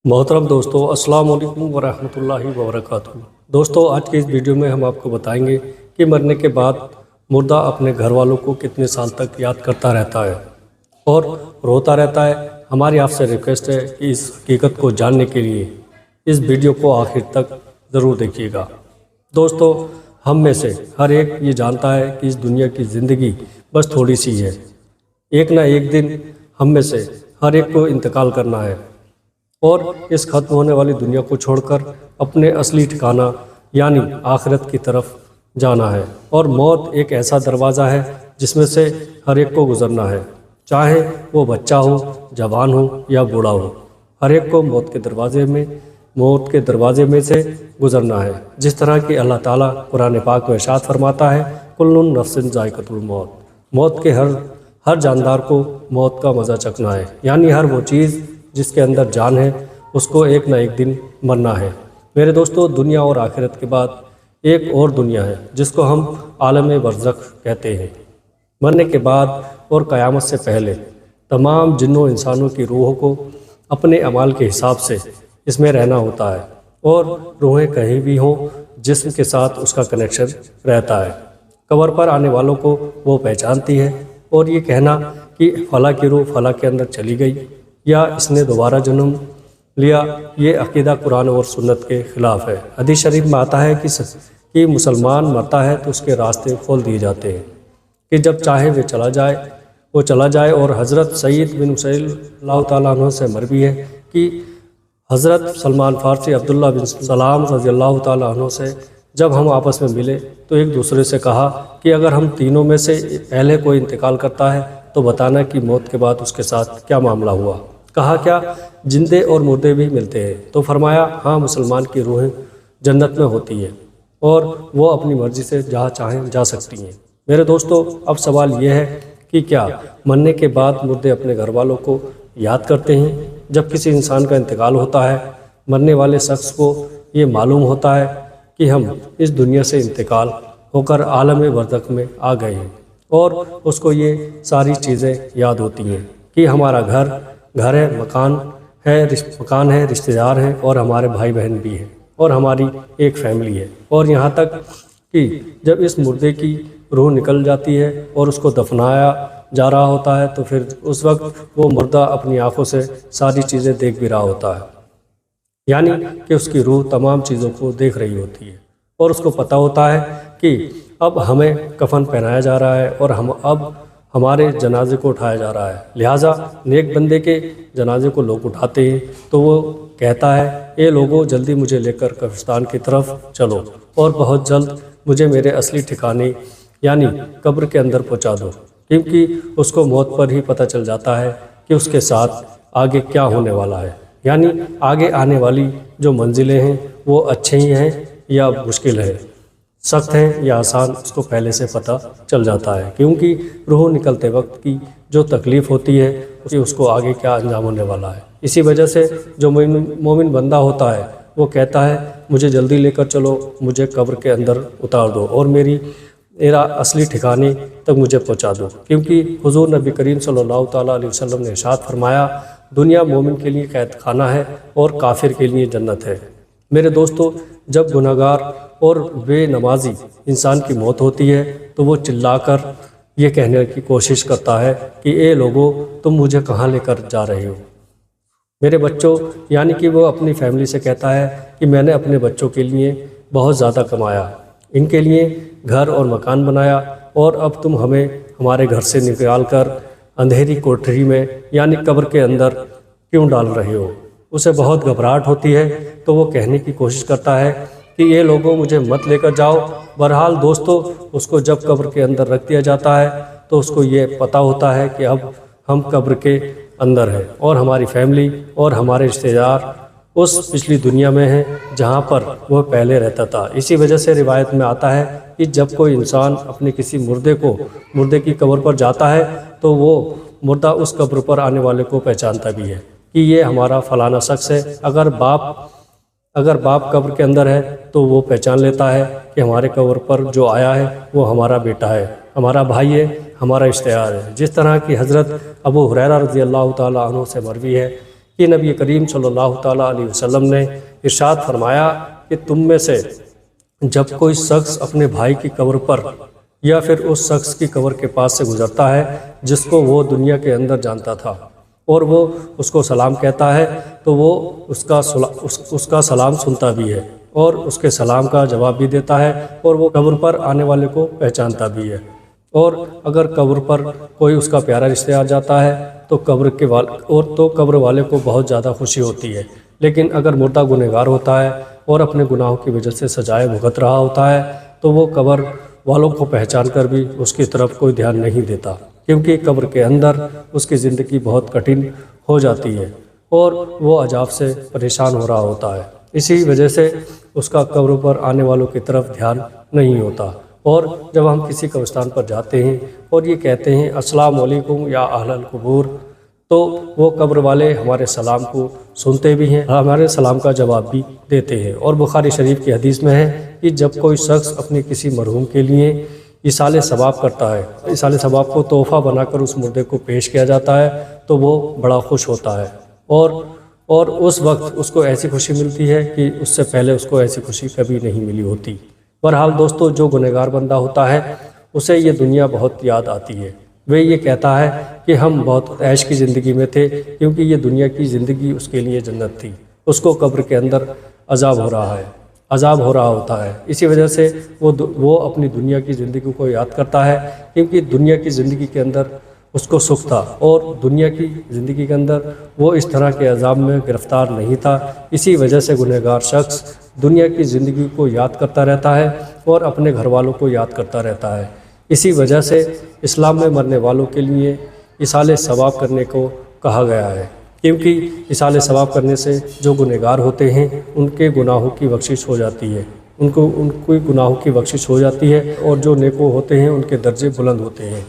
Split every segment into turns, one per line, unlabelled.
محترم دوستو السلام علیکم ورحمۃ اللہ وبرکاتہ۔ دوستو آج کے اس ویڈیو میں ہم آپ کو بتائیں گے کہ مرنے کے بعد مردہ اپنے گھر والوں کو کتنے سال تک یاد کرتا رہتا ہے اور روتا رہتا ہے۔ ہماری آپ سے ریکویسٹ ہے کہ اس حقیقت کو جاننے کے لیے اس ویڈیو کو آخر تک ضرور دیکھیے گا۔ دوستو ہم میں سے ہر ایک یہ جانتا ہے کہ اس دنیا کی زندگی بس تھوڑی سی ہے، ایک نہ ایک دن ہم میں سے ہر ایک کو انتقال کرنا ہے اور اس ختم ہونے والی دنیا کو چھوڑ کر اپنے اصلی ٹھکانہ یعنی آخرت کی طرف جانا ہے۔ اور موت ایک ایسا دروازہ ہے جس میں سے ہر ایک کو گزرنا ہے، چاہے وہ بچہ ہو، جوان ہو یا بوڑھا ہو، ہر ایک کو موت کے دروازے میں سے گزرنا ہے۔ جس طرح کہ اللہ تعالیٰ قرآن پاک میں ارشاد فرماتا ہے کل نفس ذائقۃ الموت، موت کے ہر جاندار کو موت کا مزہ چکھنا ہے، یعنی ہر وہ چیز جس کے اندر جان ہے اس کو ایک نہ ایک دن مرنا ہے۔ میرے دوستو دنیا اور آخرت کے بعد ایک اور دنیا ہے جس کو ہم عالم برزخ کہتے ہیں۔ مرنے کے بعد اور قیامت سے پہلے تمام جنوں انسانوں کی روحوں کو اپنے اعمال کے حساب سے اس میں رہنا ہوتا ہے، اور روحیں کہیں بھی ہوں جسم کے ساتھ اس کا کنیکشن رہتا ہے۔ قبر پر آنے والوں کو وہ پہچانتی ہے، اور یہ کہنا کہ فلاں کی روح فلاں کے اندر چلی گئی یا اس نے دوبارہ جنم لیا، یہ عقیدہ قرآن اور سنت کے خلاف ہے۔ حدیث شریف میں آتا ہے کہ مسلمان مرتا ہے تو اس کے راستے کھول دیے جاتے ہیں کہ جب چاہے وہ چلا جائے۔ اور حضرت سعید بن مسیب اللہ تعالیٰ عنہ سے مروی ہے کہ حضرت سلمان فارسی عبداللہ بن سلام رضی اللہ تعالیٰ عنہ سے جب ہم آپس میں ملے تو ایک دوسرے سے کہا کہ اگر ہم تینوں میں سے پہلے کوئی انتقال کرتا ہے تو بتانا کہ موت کے بعد اس کے ساتھ کیا معاملہ ہوا۔ کہا کیا زندے اور مردے بھی ملتے ہیں؟ تو فرمایا ہاں، مسلمان کی روحیں جنت میں ہوتی ہے اور وہ اپنی مرضی سے جہاں چاہیں جا سکتی ہیں۔ میرے دوستو اب سوال یہ ہے کہ کیا مرنے کے بعد مردے اپنے گھر والوں کو یاد کرتے ہیں؟ جب کسی انسان کا انتقال ہوتا ہے، مرنے والے شخص کو یہ معلوم ہوتا ہے کہ ہم اس دنیا سے انتقال ہو کر عالم برزخ میں آ گئے ہیں، اور اس کو یہ ساری چیزیں یاد ہوتی ہیں کہ ہمارا گھر ہے، مکان ہے، رشتہ دار ہیں، اور ہمارے بھائی بہن بھی ہیں، اور ہماری ایک فیملی ہے۔ اور یہاں تک کہ جب اس مردے کی روح نکل جاتی ہے اور اس کو دفنایا جا رہا ہوتا ہے تو پھر اس وقت وہ مردہ اپنی آنکھوں سے ساری چیزیں دیکھ بھی رہا ہوتا ہے، یعنی کہ اس کی روح تمام چیزوں کو دیکھ رہی ہوتی ہے، اور اس کو پتہ ہوتا ہے کہ اب ہمیں کفن پہنایا جا رہا ہے اور اب ہمارے جنازے کو اٹھایا جا رہا ہے۔ لہٰذا نیک بندے کے جنازے کو لوگ اٹھاتے ہیں تو وہ کہتا ہے اے لوگوں جلدی مجھے لے کر قبرستان کی طرف چلو، اور بہت جلد مجھے میرے اصلی ٹھکانے یعنی قبر کے اندر پہنچا دو، کیونکہ اس کو موت پر ہی پتہ چل جاتا ہے کہ اس کے ساتھ آگے کیا ہونے والا ہے، یعنی آگے آنے والی جو منزلیں ہیں وہ اچھے ہی ہیں یا مشکل ہے، سخت ہیں یا آسان، اس کو پہلے سے پتہ چل جاتا ہے، کیونکہ روح نکلتے وقت کی جو تکلیف ہوتی ہے اس کو آگے کیا انجام ہونے والا ہے۔ اسی وجہ سے جو مومن بندہ ہوتا ہے وہ کہتا ہے مجھے جلدی لے کر چلو، مجھے قبر کے اندر اتار دو اور میرا اصلی ٹھکانے تک مجھے پہنچا دو، کیونکہ حضور نبی کریم صلی اللہ تعالیٰ علیہ وسلم نے ارشاد فرمایا دنیا مومن کے لیے قید خانہ ہے اور کافر کے لیے جنت ہے۔ میرے دوستو جب گناہگار اور بے نمازی انسان کی موت ہوتی ہے تو وہ چلا کر یہ کہنے کی کوشش کرتا ہے کہ اے لوگو تم مجھے کہاں لے کر جا رہے ہو؟ میرے بچوں، یعنی کہ وہ اپنی فیملی سے کہتا ہے کہ میں نے اپنے بچوں کے لیے بہت زیادہ کمایا، ان کے لیے گھر اور مکان بنایا، اور اب تم ہمیں ہمارے گھر سے نکال کر اندھیری کوٹری میں یعنی قبر کے اندر کیوں ڈال رہے ہو؟ اسے بہت گھبراہٹ ہوتی ہے تو وہ کہنے کی کوشش کرتا ہے کہ یہ لوگوں مجھے مت لے کر جاؤ۔ بہرحال دوستو اس کو جب قبر کے اندر رکھ دیا جاتا ہے تو اس کو یہ پتہ ہوتا ہے کہ اب ہم قبر کے اندر ہیں اور ہماری فیملی اور ہمارے رشتہ دار اس پچھلی دنیا میں ہیں جہاں پر وہ پہلے رہتا تھا۔ اسی وجہ سے روایت میں آتا ہے کہ جب کوئی انسان اپنے کسی مردے کی قبر پر جاتا ہے تو وہ مردہ اس قبر پر آنے والے کو پہچانتا بھی ہے کہ یہ ہمارا فلانا شخص ہے۔ اگر باپ قبر کے اندر ہے تو وہ پہچان لیتا ہے کہ ہمارے قبر پر جو آیا ہے وہ ہمارا بیٹا ہے، ہمارا بھائی ہے، ہمارا رشتہ دار ہے۔ جس طرح کی حضرت ابو ہریرہ رضی اللہ تعالیٰ عنہ سے مروی ہے کہ نبی کریم صلی اللہ تعالیٰ علیہ وسلم نے ارشاد فرمایا کہ تم میں سے جب کوئی شخص اپنے بھائی کی قبر پر یا پھر اس شخص کی قبر کے پاس سے گزرتا ہے جس کو وہ دنیا کے اندر جانتا تھا اور وہ اس کو سلام کہتا ہے تو وہ اس کا سلام سنتا بھی ہے اور اس کے سلام کا جواب بھی دیتا ہے اور وہ قبر پر آنے والے کو پہچانتا بھی ہے۔ اور اگر قبر پر کوئی اس کا پیارا رشتہ دار جاتا ہے تو قبر والے کو بہت زیادہ خوشی ہوتی ہے، لیکن اگر مردہ گنہگار ہوتا ہے اور اپنے گناہوں کی وجہ سے سجائے بھگت رہا ہوتا ہے تو وہ قبر والوں کو پہچان کر بھی اس کی طرف کوئی دھیان نہیں دیتا، کیونکہ قبر کے اندر اس کی زندگی بہت کٹھن ہو جاتی ہے اور وہ عذاب سے پریشان ہو رہا ہوتا ہے۔ اسی وجہ سے اس کا قبر پر آنے والوں کی طرف دھیان نہیں ہوتا۔ اور جب ہم کسی قبرستان پر جاتے ہیں اور یہ کہتے ہیں السلام علیکم یا اہل القبور، تو وہ قبر والے ہمارے سلام کو سنتے بھی ہیں، ہمارے سلام کا جواب بھی دیتے ہیں۔ اور بخاری شریف کی حدیث میں ہے کہ جب کوئی شخص اپنے کسی مرحوم کے لیے ایصال ثواب کرتا ہے، ایصال ثواب کو تحفہ بنا کر اس مردے کو پیش کیا جاتا ہے تو وہ بڑا خوش ہوتا ہے اور اس وقت اس کو ایسی خوشی ملتی ہے کہ اس سے پہلے اس کو ایسی خوشی کبھی نہیں ملی ہوتی۔ بہرحال دوستو، جو گنہگار بندہ ہوتا ہے اسے یہ دنیا بہت یاد آتی ہے، وہ یہ کہتا ہے کہ ہم بہت عیش کی زندگی میں تھے، کیونکہ یہ دنیا کی زندگی اس کے لیے جنت تھی، اس کو قبر کے اندر عذاب ہو رہا ہوتا ہے۔ اسی وجہ سے وہ اپنی دنیا کی زندگی کو یاد کرتا ہے، کیونکہ دنیا کی زندگی کے اندر اس کو سکھ تھا اور دنیا کی زندگی کے اندر وہ اس طرح کے عذاب میں گرفتار نہیں تھا۔ اسی وجہ سے گنہگار شخص دنیا کی زندگی کو یاد کرتا رہتا ہے اور اپنے گھر والوں کو یاد کرتا رہتا ہے۔ اسی وجہ سے اسلام میں مرنے والوں کے لیے ایصال ثواب کرنے کو کہا گیا ہے، کیونکہ ایصال ثواب کرنے سے جو گنہگار ہوتے ہیں ان کے گناہوں کی بخشش ہو جاتی ہے، ان کی گناہوں کی بخشش ہو جاتی ہے اور جو نیکو ہوتے ہیں ان کے درجے بلند ہوتے ہیں۔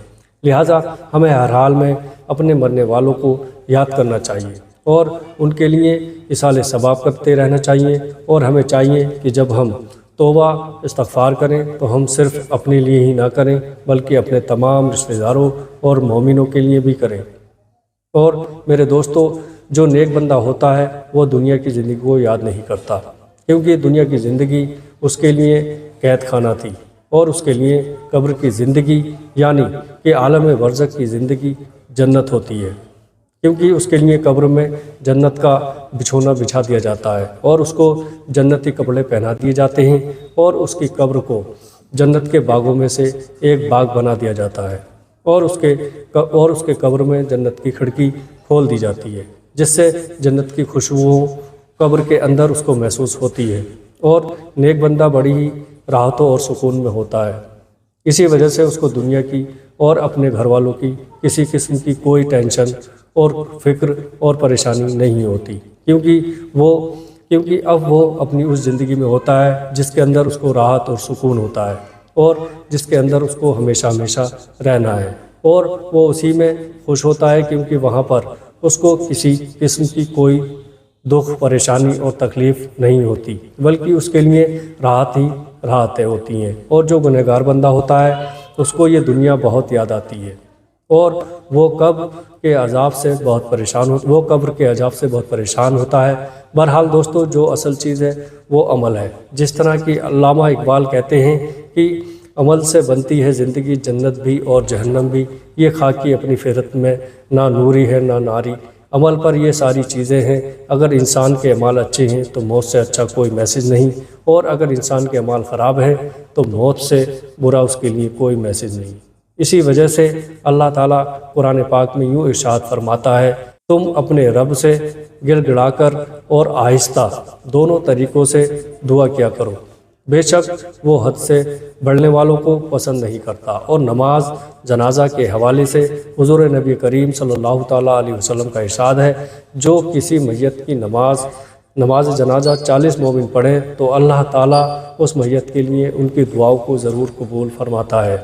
لہٰذا ہمیں ہر حال میں اپنے مرنے والوں کو یاد کرنا چاہیے اور ان کے لیے ایصال ثواب کرتے رہنا چاہیے، اور ہمیں چاہیے کہ جب ہم توبہ استغفار کریں تو ہم صرف اپنے لیے ہی نہ کریں بلکہ اپنے تمام رشتہ داروں اور مومنوں کے لیے بھی کریں۔ اور میرے دوستو، جو نیک بندہ ہوتا ہے وہ دنیا کی زندگی کو یاد نہیں کرتا، کیونکہ دنیا کی زندگی اس کے لیے قید خانہ تھی اور اس کے لیے قبر کی زندگی یعنی کہ عالم برزخ کی زندگی جنت ہوتی ہے، کیونکہ اس کے لیے قبر میں جنت کا بچھونا بچھا دیا جاتا ہے اور اس کو جنتی کپڑے پہنا دیے جاتے ہیں اور اس کی قبر کو جنت کے باغوں میں سے ایک باغ بنا دیا جاتا ہے اور اس کے قبر میں جنت کی کھڑکی کھول دی جاتی ہے، جس سے جنت کی خوشبو قبر کے اندر اس کو محسوس ہوتی ہے اور نیک بندہ بڑی ہی راحتوں اور سکون میں ہوتا ہے۔ اسی وجہ سے اس کو دنیا کی اور اپنے گھر والوں کی کسی قسم کی کوئی ٹینشن اور فکر اور پریشانی نہیں ہوتی، کیونکہ اب وہ اپنی اس زندگی میں ہوتا ہے جس کے اندر اس کو راحت اور سکون ہوتا ہے اور جس کے اندر اس کو ہمیشہ رہنا ہے، اور وہ اسی میں خوش ہوتا ہے، کیونکہ وہاں پر اس کو کسی قسم کی کوئی دکھ، پریشانی اور تکلیف نہیں ہوتی، بلکہ اس کے لیے راحتیں ہوتی ہیں۔ اور جو گنہگار بندہ ہوتا ہے اس کو یہ دنیا بہت یاد آتی ہے اور وہ قبر کے عذاب سے بہت پریشان ہوتا ہے۔ بہرحال دوستو، جو اصل چیز ہے وہ عمل ہے، جس طرح کہ علامہ اقبال کہتے ہیں کہ عمل سے بنتی ہے زندگی، جنت بھی اور جہنم بھی، یہ خاکی اپنی فطرت میں نہ نوری ہے نہ ناری، عمل پر یہ ساری چیزیں ہیں۔ اگر انسان کے اعمال اچھے ہیں تو موت سے اچھا کوئی میسج نہیں، اور اگر انسان کے اعمال خراب ہیں تو موت سے برا اس کے لیے کوئی میسج نہیں۔ اسی وجہ سے اللہ تعالیٰ قرآن پاک میں یوں ارشاد فرماتا ہے، تم اپنے رب سے گڑ گڑا کر اور آہستہ دونوں طریقوں سے دعا کیا کرو، بے شک وہ حد سے بڑھنے والوں کو پسند نہیں کرتا۔ اور نماز جنازہ کے حوالے سے حضور نبی کریم صلی اللہ تعالیٰ علیہ وسلم کا ارشاد ہے، جو کسی میت کی نماز جنازہ 40 مومن پڑھیں تو اللہ تعالیٰ اس میت کے لیے ان کی دعاؤں کو ضرور قبول فرماتا ہے۔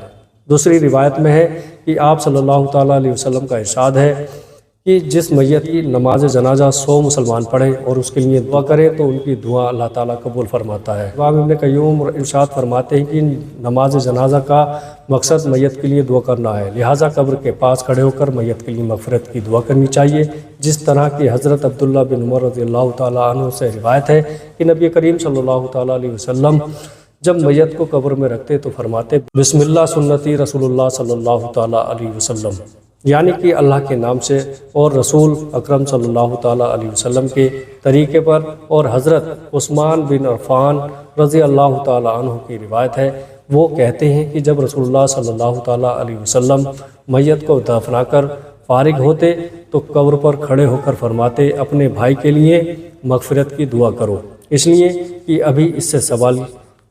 دوسری روایت میں ہے کہ آپ صلی اللہ تعالیٰ علیہ وسلم کا ارشاد ہے کہ جس میت کی نماز جنازہ 100 مسلمان پڑھیں اور اس کے لیے دعا کریں تو ان کی دعا اللہ تعالیٰ قبول فرماتا ہے۔ امام ابن قیوم ارشاد فرماتے ہیں کہ نماز جنازہ کا مقصد میت کے لیے دعا کرنا ہے، لہٰذا قبر کے پاس کھڑے ہو کر میت کے لیے مغفرت کی دعا کرنی چاہیے، جس طرح کہ حضرت عبداللہ بن عمر رضی اللہ تعالیٰ عنہ سے روایت ہے کہ نبی کریم صلی اللہ تعالیٰ علیہ وسلم جب میت کو قبر میں رکھتے تو فرماتے بسم اللہ سنتی رسول اللہ صلی اللہ تعالیٰ علیہ وسلم، یعنی کہ اللہ کے نام سے اور رسول اکرم صلی اللہ تعالیٰ علیہ وسلم کے طریقے پر۔ اور حضرت عثمان بن عفان رضی اللہ تعالیٰ عنہ کی روایت ہے، وہ کہتے ہیں کہ جب رسول اللہ صلی اللہ تعالیٰ علیہ وسلم میت کو دفنا کر فارغ ہوتے تو قبر پر کھڑے ہو کر فرماتے اپنے بھائی کے لیے مغفرت کی دعا کرو، اس لیے کہ ابھی اس سے سوال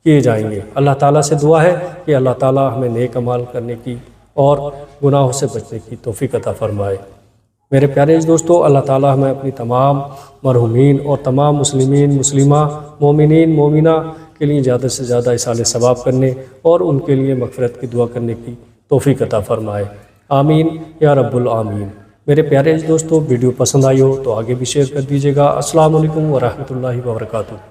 کیے جائیں گے۔ اللہ تعالیٰ سے دعا ہے کہ اللہ تعالیٰ ہمیں نیک اعمال کرنے کی اور گناہوں سے بچنے کی توفیق عطا فرمائے۔ میرے پیارے دوستو، اللہ تعالیٰ ہمیں اپنی تمام مرحومین اور تمام مسلمین مسلمہ مومنین مومنہ کے لیے زیادہ سے زیادہ ایصال ثواب کرنے اور ان کے لیے مغفرت کی دعا کرنے کی توفیق عطا فرمائے، آمین یا رب العالمین۔ میرے پیارے دوستو، ویڈیو پسند آئی ہو تو آگے بھی شیئر کر دیجیے گا۔ السلام علیکم ورحمۃ اللہ وبرکاتہ۔